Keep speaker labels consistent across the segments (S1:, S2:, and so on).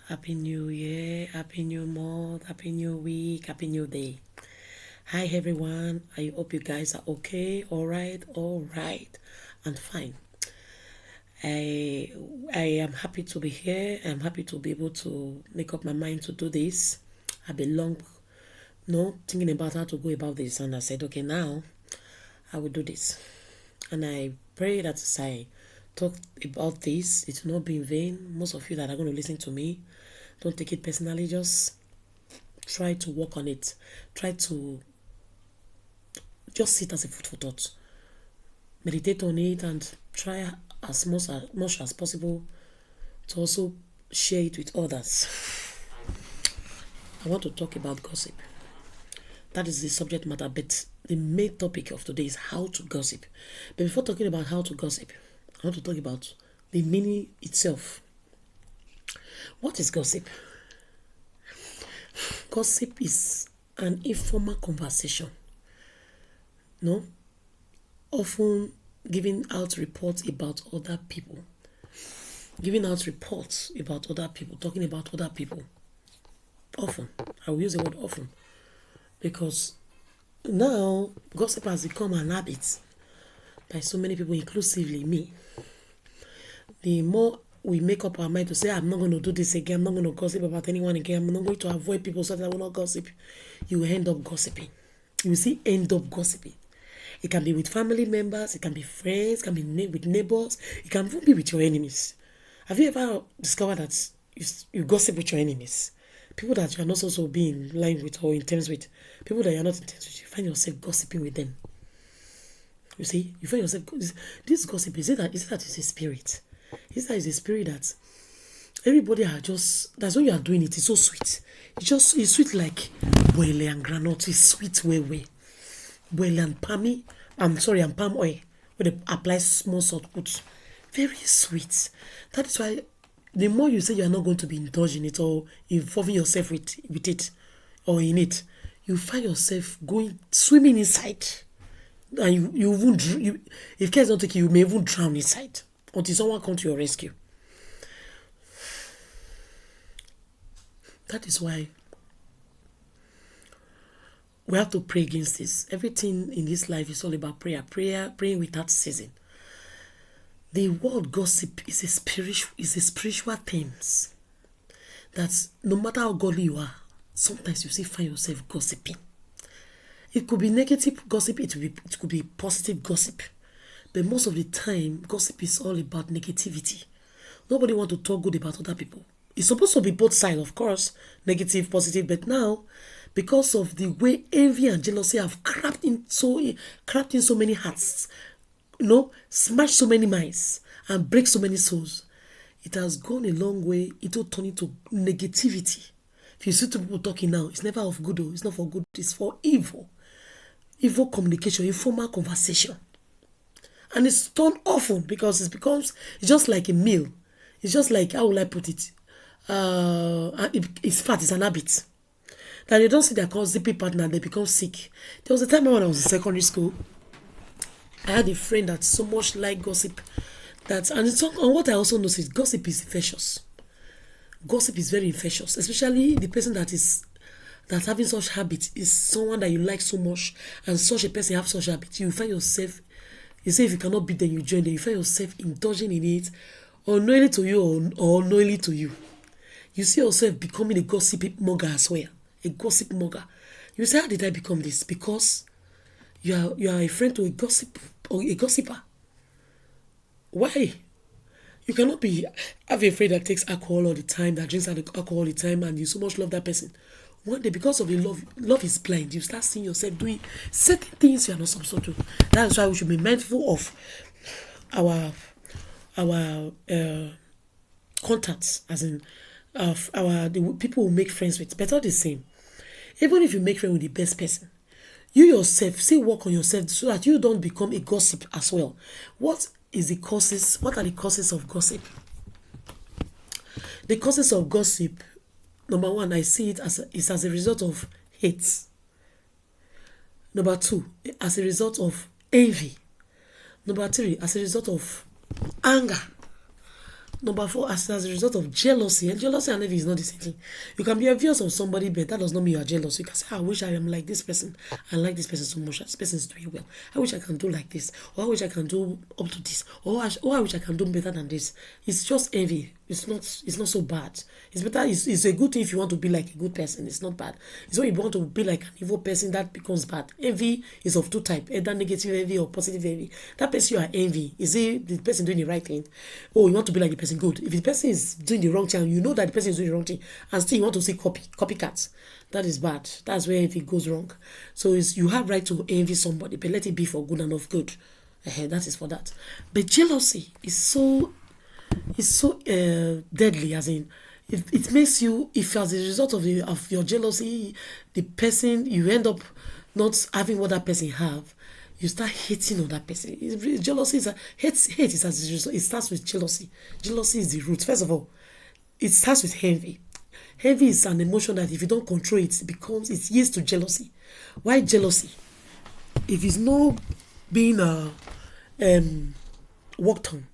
S1: Happy New Year, Happy New Month, Happy New Week, Happy New Day. Hi everyone, I hope you guys are okay, all right, and fine. I am happy to be here. I'm happy to be able to make up my mind to do this. I've been long, thinking about how to go about this, and I said, okay, now I will do this. And I pray that as I talk about this, it will not be in vain. Most of you that are going to listen to me, don't take it personally. Just try to work on it. Try to just sit as a food for thought. Meditate on it and try as much as possible to also share it with others. I want to talk about gossip. That is the subject matter, but the main topic of today is how to gossip. But before talking about how to gossip, I want to talk about the meaning itself. What is gossip? Gossip is an informal conversation, often giving out reports about other people, talking about other people. Often, I will use the word often, because now gossip has become an habit by so many people, inclusively me. The more we make up our mind to say, I'm not going to do this again, I'm not going to gossip about anyone again, I'm not going to avoid people so that I will not gossip, you will end up gossiping. You will see end up gossiping. It can be with family members, it can be friends, it can be with neighbors, it can even be with your enemies. Have you ever discovered that you gossip with your enemies? People that you are not supposed to be in line with or in terms with, people that you are not in terms with, you find yourself gossiping with them. You see, you find yourself, this gossip, is it that it's a spirit? Is that it's a spirit that everybody are just, that's when you are doing it, it's so sweet. It's sweet like boile and granite, it's sweet way. Boil and palm oil, where they apply small salt put. Very sweet. That is why the more you say you are not going to be indulging in it or involving yourself with it or in it, you find yourself going swimming inside. And you won't, if care is not taken, you may even drown inside until someone comes to your rescue. That is why we have to pray against this. Everything in this life is all about prayer. Praying without ceasing. The word gossip is a spiritual things that no matter how godly you are, sometimes you still find yourself gossiping. It could be negative gossip, it could be positive gossip. But most of the time, gossip is all about negativity. Nobody wants to talk good about other people. It's supposed to be both sides, of course, negative, positive, but now, because of the way envy and jealousy have cracked in so many hearts, smash so many minds and break so many souls, it has gone a long way. It will turn into negativity. If you see two people talking now, it's never of good, it's not for good, it's for evil communication, informal conversation. And it's done often because it's just like a meal. It's just like, how will I put it? It's fat, it's an habit. That you don't see their gossipy partner, they become sick. There was a time when I was in secondary school, I had a friend that so much like gossip and what I also noticed is gossip is infectious. Gossip is very infectious, especially the person that's having such habit is someone that you like so much, and such a person have such habit. You find yourself, you say if you cannot beat them, you join them. You find yourself indulging in it, unknowingly to you or unknowingly to you. You see yourself becoming a gossip monger as well. A gossip monger. You say, how did I become this? Because you are a friend to a gossip or a gossiper. Why? You cannot have a friend that takes alcohol all the time, that drinks alcohol all the time, and you so much love that person. One day, because of the love is blind, you start seeing yourself doing certain things you are not supposed to do. That's why we should be mindful of our contacts, as in of the people we make friends with. Better the same. Even if you make friends with the best person, you yourself still work on yourself so that you don't become a gossip as well. What are the causes of gossip? The causes of gossip, number one, I see it as a result of hate. Number two, as a result of envy. Number three, as a result of anger. Number 4, as a result of jealousy. And jealousy and envy is not the same thing. You can be envious of somebody, but that does not mean you are jealous. You can say, I wish I am like this person. I like this person so much. This person is doing well. I wish I can do like this. Or I wish I can do up to this. Or I wish I can do better than this. It's just envy. It's not so bad. It's better. It's a good thing if you want to be like a good person. It's not bad. It's when you want to be like an evil person that becomes bad. Envy is of two types, either negative envy or positive envy. That person you are envy, is it the person doing the right thing? Oh, you want to be like the person, good. If the person is doing the wrong thing, you know that the person is doing the wrong thing, and still you want to see copycats, that is bad. That's where envy goes wrong. So you have right to envy somebody, but let it be for good and of good. That is for that. But jealousy is so deadly, as in it makes you, if as a result of your jealousy, the person, you end up not having what that person have, you start hating on that person. Jealousy is hate is as a result. It starts with jealousy. Jealousy is the root. First of all, it starts with envy. Envy is an emotion that if you don't control it, it yields to jealousy. Why jealousy? If it's not being worked on,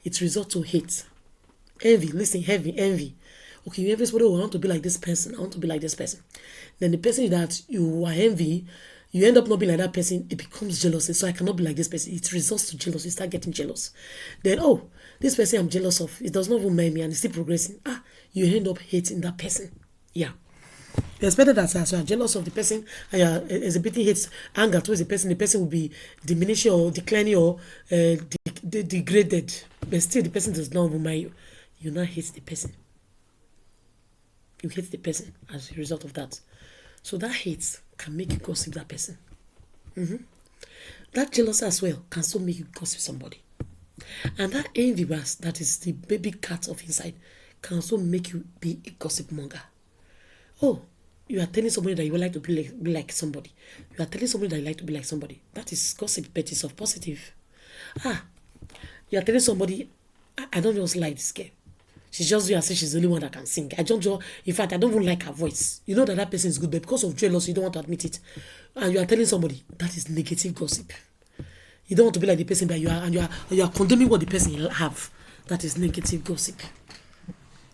S1: it results to hate. Envy, listen, envy. Okay, you envy somebody, I want to be like this person, I want to be like this person. Then the person that you are envy, you end up not being like that person, it becomes jealousy. So I cannot be like this person. It results to jealousy. You start getting jealous. Then, this person I'm jealous of, it does not even mind me and it's still progressing. You end up hating that person. Yeah. It's better that as you are jealous of the person and you are exhibiting hate, anger towards the person will be diminishing or declining or degraded. But still, the person does not even mind you. You now hate the person. You hate the person as a result of that. So that hate can make you gossip that person. That jealousy as well can still make you gossip somebody. And that envy, that is the baby cat of inside, can also make you be a gossip monger. Oh, you are telling somebody that you would like to be like somebody. You are telling somebody that you like to be like somebody. That is gossip, but it's of positive. You are telling somebody, I don't just like this girl. She's just doing as if she's the only one that can sing. In fact, I don't even like her voice. You know that person is good, but because of jealousy, you don't want to admit it. And you are telling somebody, that is negative gossip. You don't want to be like the person that you are condemning what the person have. That is negative gossip.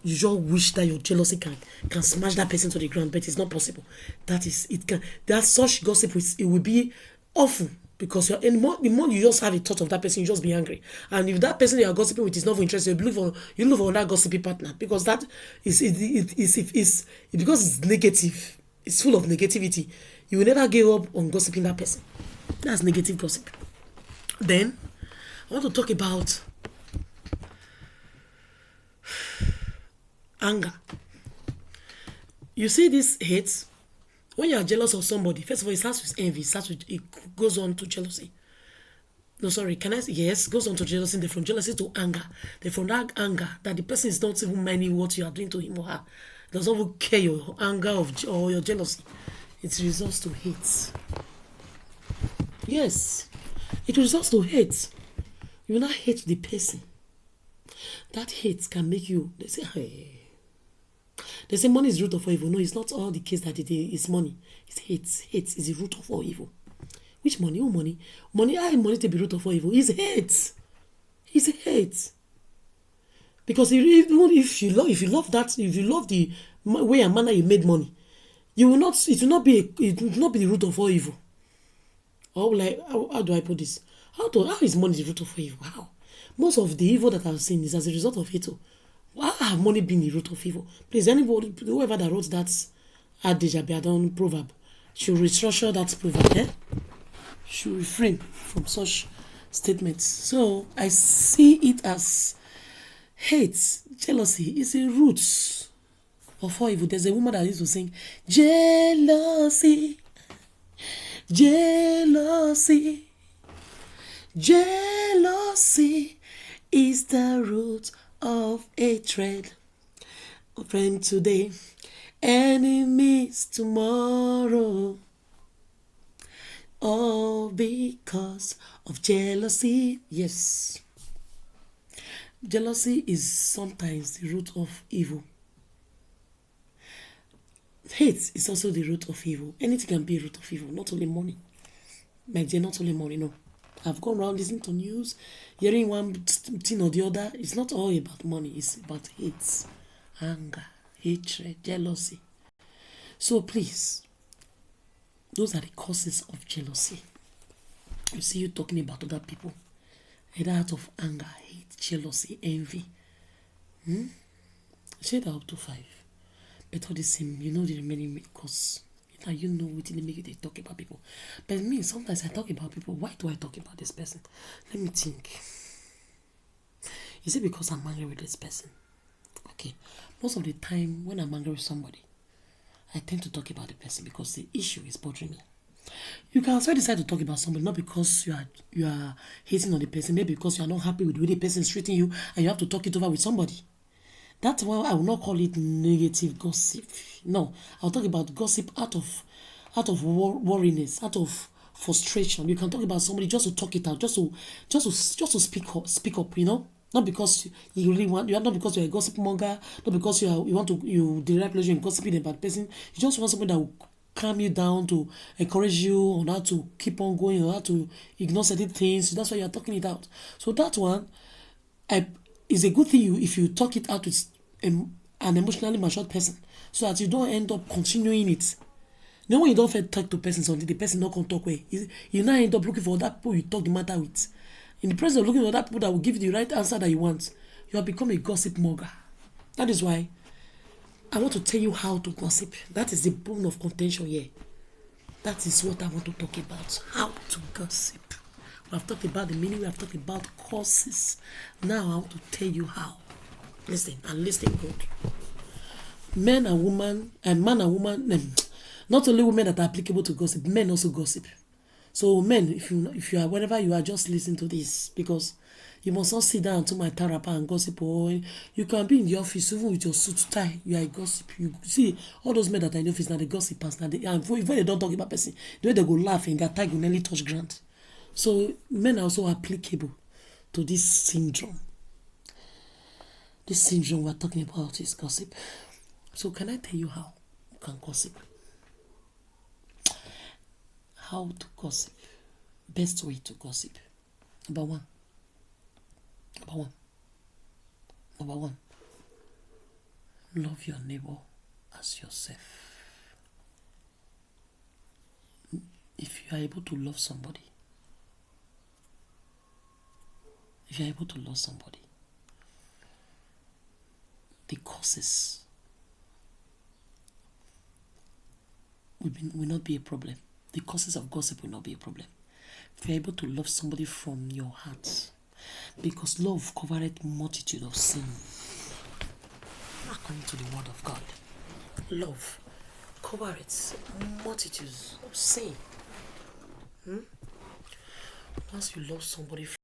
S1: You just wish that your jealousy can smash that person to the ground, but it's not possible. That such gossip, it will be awful. Because the more you just have a thought of that person, you just be angry. And if that person you are gossiping with is not interested, you look for another gossipy partner. Because that because it's negative, it's full of negativity. You will never give up on gossiping that person. That's negative gossip. Then, I want to talk about anger. You see this hate. When you are jealous of somebody, first of all, it starts with envy. It goes on to jealousy. No, sorry, yes, goes on to jealousy. Then from jealousy to anger. Then from that anger, that the person is not even minding what you are doing to him or her. Does not even care your anger or your jealousy. It results to hate. Yes, it results to hate. You will not hate the person. That hate can make you, they say, hey. They say money is the root of all evil. No, it's not all the case that it is money. It's hate. Hate is the root of all evil. Which money? Who money? Money to be root of all evil. It's hate. It's hate. Because if you love the way and manner you made money, it will not be the root of all evil. How do I put this? How is money the root of all evil? How? Most of the evil that I've seen is as a result of hate. Why have money been the root of evil? Please, whoever that wrote that adage, proverb, should restructure that proverb. Should refrain from such statements. So I see it as hate, jealousy is a root of all evil. There's a woman that used to sing, jealousy, jealousy, jealousy is the root of hatred. Friend today, enemies tomorrow. All because of jealousy. Yes. Jealousy is sometimes the root of evil. Hate is also the root of evil. Anything can be a root of evil, not only money. My dear, not only money, no. I've gone around listening to news, hearing one thing or the other. It's not all about money. It's about hate, anger, hatred, jealousy. So please, those are the causes of jealousy. You see you talking about other people, either out of anger, hate, jealousy, envy. Share that up to 5. But all the same, you know the remaining cause. You know what they make you they talk about people. But me, sometimes I talk about people. Why do I talk about this person? Let me think. Is it because I'm angry with this person? Okay. Most of the time when I'm angry with somebody, I tend to talk about the person because the issue is bothering me. You can also decide to talk about somebody not because you are hating on the person, maybe because you are not happy with the way the person is treating you and you have to talk it over with somebody. That's why I will not call it negative gossip. No, I'll talk about gossip out of worriness, out of frustration. You can talk about somebody just to talk it out, just to speak up. Not because you really want, not because you're a gossip monger, not because you derive pleasure in gossiping about person. You just want somebody that will calm you down, to encourage you on how to keep on going, or how to ignore certain things. That's why you're talking it out. So that one, is a good thing if you talk it out with an emotionally matured person, so that you don't end up continuing it. Then when you don't first talk to person until the person not can talk well, you now end up looking for other people you talk the matter with. In the presence of looking for other people that will give you the right answer that you want, you have become a gossip monger. That is why I want to tell you how to gossip. That is the bone of contention here. That is what I want to talk about. How to gossip. We have talked about the meaning, we have talked about causes. Now I want to tell you how. Listen, and listen good. Man and woman, not only women that are applicable to gossip, men also gossip. So men, if you are wherever you are, just listen to this, because you must not sit down to my tarapa and gossip. Or you can be in the office even with your suit tie, you are a gossip. You see all those men that are in the office now, they gossipers. Now and when they don't talk about person, the way they go laugh and their tie will nearly touch ground. So men are also applicable to this syndrome. This syndrome we're talking about is gossip. So can I tell you how you can gossip? How to gossip. Best way to gossip. Number one. Love your neighbor as yourself. If you are able to love somebody, the causes will not be a problem. The causes of gossip will not be a problem. If you're able to love somebody from your heart, because love covereth multitude of sin, according to the word of God. Love covereth multitudes of sin. Once you love somebody